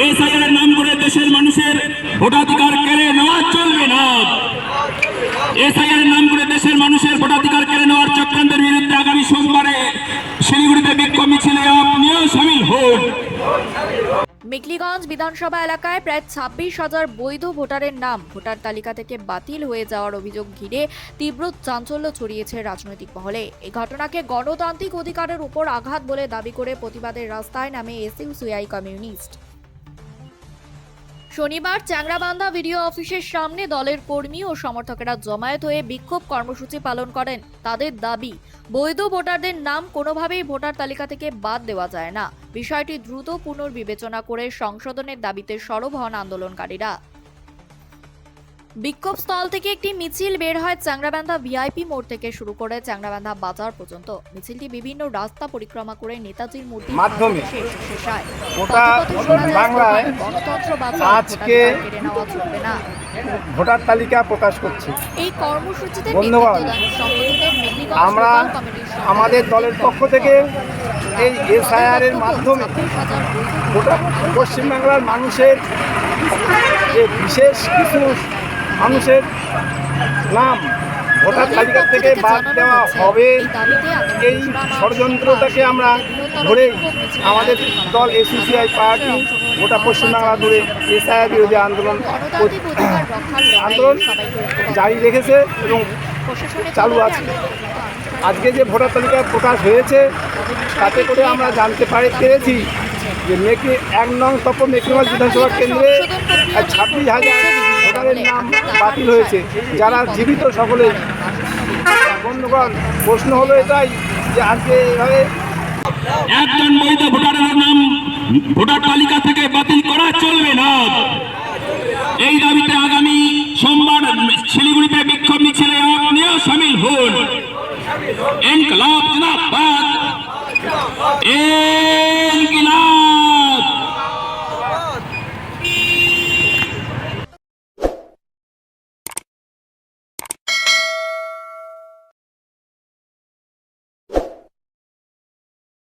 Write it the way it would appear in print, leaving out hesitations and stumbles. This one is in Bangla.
এসআইআর নাম করে দেশের মানুষের ভোটাধিকার কেড়ে নেওয়া চলবে না। এসআইআর নাম করে দেশের মানুষের ভোটাধিকার কেড়ে নেওয়ার চক্রান্তের বিরুদ্ধে আগামী সোমবারে শিলিগুড়িতে বিক্ষোভ মিছিলে আপনিও সামিল হন। মেখলিগঞ্জ বিধানসভা এলাকায় প্রায় 26,000 বৈধ ভোটারের নাম ভোটার তালিকা থেকে বাতিল হয়ে যাওয়ার অভিযোগ ঘিরে তীব্র চাঞ্চল্য ছড়িয়েছে রাজনৈতিক মহলে। এই ঘটনাকে গণতান্ত্রিক অধিকারের উপর আঘাত বলে দাবি করে প্রতিবাদের রাস্তায় নামে এসইউসিআই কমিউনিস্ট। শনিবার চ্যাংড়াবান্ধা ভিডিও অফিসের সামনে দলের কর্মী ও সমর্থকেরা জমায়েত হয়ে বিক্ষোভ কর্মসূচি পালন করেন। তাদের দাবি, বৈধ ভোটারদের নাম কোনোভাবেই ভোটার তালিকা থেকে বাদ দেওয়া যায় না। বিষয়টি দ্রুত পুনর্বিবেচনা করে সংশোধনের দাবিতে সরব হন আন্দোলনকারীরা। বিক্ষোভস্থল থেকে একটি মিছিল বের হয় চ্যাংড়াবান্ধা ভিআইপি মোড় থেকে শুরু করে চ্যাংড়াবান্ধা বাজার পর্যন্ত। মিছিলটি বিভিন্ন রাস্তা পরিক্রমা করে নেতাজির মূর্তির মাধ্যমে শেষ হয়। বাংলায় আজকে ভোটার তালিকা প্রকাশ করছে। এই কর্মসূচিতে ধন্যবাদ। আমরা আমাদের দলের পক্ষ থেকে এই এসআইআর এর মাধ্যমে গোটা পশ্চিমবাংলার মানুষের যে বিশেষ কিছু মানুষের নাম ভোটার তালিকা থেকে বাদ দেওয়া হবে, এই ষড়যন্ত্রটাকে আমরা ধরে আমাদের দল এসইউসিআই পার্টি গোটা পশ্চিমবাংলা ধরে এসআইআর বিরোধী আন্দোলন জারি রেখেছে এবং চালু আছে। আজকে যে ভোটার তালিকা প্রকাশ হয়েছে তাতে করে আমরা জানতে পেরেছি যে এক নং তপন মেখলিগঞ্জ বিধানসভা কেন্দ্রে 26,000 ভোটারের নাম বাতিল হয়েছে, যারা জীবিত সকলে। বন্ধুগণ, প্রশ্ন হলো এটাই যে আজকে এইভাবে একজন বৈধ ভোটারের নাম ভোটার তালিকা থেকে বাতিল করা চলবে না। এই দাবিতে আগামী সোমবার শিলিগুড়ি